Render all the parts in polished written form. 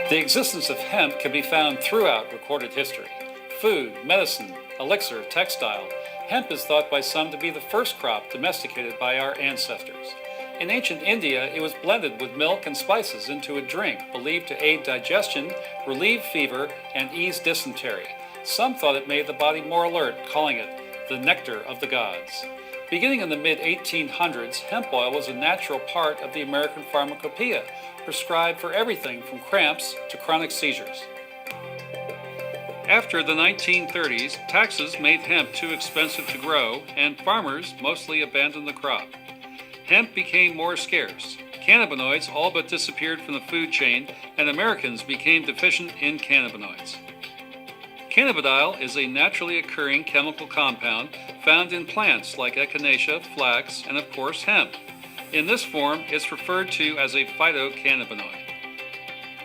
The existence of hemp can be found throughout recorded history. Food, medicine, elixir, textile. Hemp is thought by some to be the first crop domesticated by our ancestors. In ancient India, it was blended with milk and spices into a drink believed to aid digestion, relieve fever, and ease dysentery. Some thought it made the body more alert, calling it the nectar of the gods. Beginning in the mid-1800s, hemp oil was a natural part of the American pharmacopoeia, prescribed for everything from cramps to chronic seizures. After the 1930s, taxes made hemp too expensive to grow, and farmers mostly abandoned the crop. Hemp became more scarce. Cannabinoids all but disappeared from the food chain, and Americans became deficient in cannabinoids. Cannabidiol is a naturally occurring chemical compound found in plants like echinacea, flax, and of course hemp. In this form, it's referred to as a phytocannabinoid.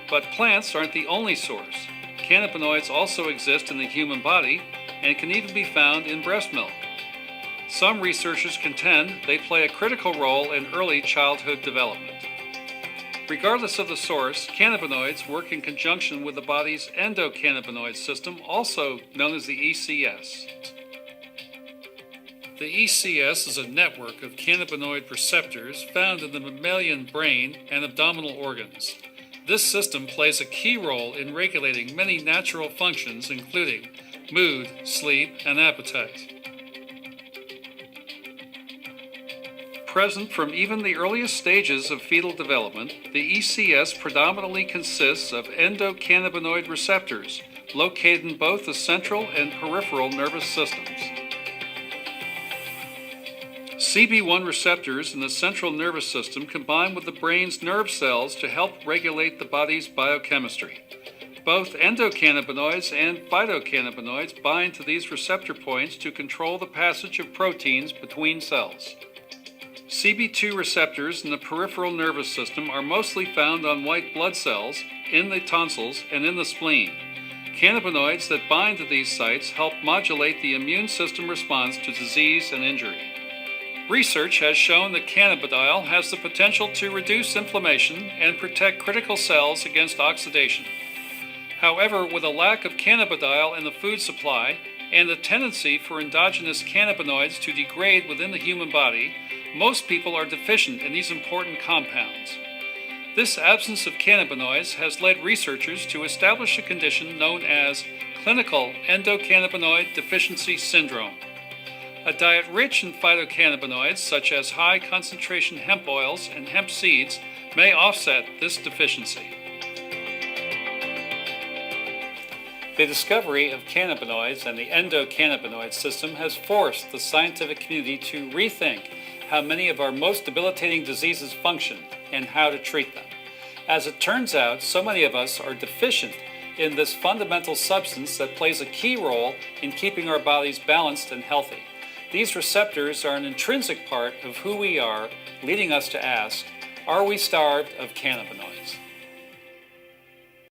But plants aren't the only source. Cannabinoids also exist in the human body and can even be found in breast milk. Some researchers contend they play a critical role in early childhood development. Regardless of the source, cannabinoids work in conjunction with the body's endocannabinoid system, also known as the ECS. The ECS is a network of cannabinoid receptors found in the mammalian brain and abdominal organs. This system plays a key role in regulating many natural functions, including mood, sleep, and appetite. Present from even the earliest stages of fetal development, the ECS predominantly consists of endocannabinoid receptors located in both the central and peripheral nervous systems. CB1 receptors in the central nervous system combine with the brain's nerve cells to help regulate the body's biochemistry. Both endocannabinoids and phytocannabinoids bind to these receptor points to control the passage of proteins between cells. CB2 receptors in the peripheral nervous system are mostly found on white blood cells, in the tonsils, and in the spleen. Cannabinoids that bind to these sites help modulate the immune system response to disease and injury. Research has shown that cannabidiol has the potential to reduce inflammation and protect critical cells against oxidation. However, with a lack of cannabidiol in the food supply and the tendency for endogenous cannabinoids to degrade within the human body, most people are deficient in these important compounds. This absence of cannabinoids has led researchers to establish a condition known as clinical endocannabinoid deficiency syndrome. A diet rich in phytocannabinoids, such as high concentration hemp oils and hemp seeds, may offset this deficiency. The discovery of cannabinoids and the endocannabinoid system has forced the scientific community to rethink how many of our most debilitating diseases function and how to treat them. As it turns out, so many of us are deficient in this fundamental substance that plays a key role in keeping our bodies balanced and healthy. These receptors are an intrinsic part of who we are, leading us to ask, are we starved of cannabinoids?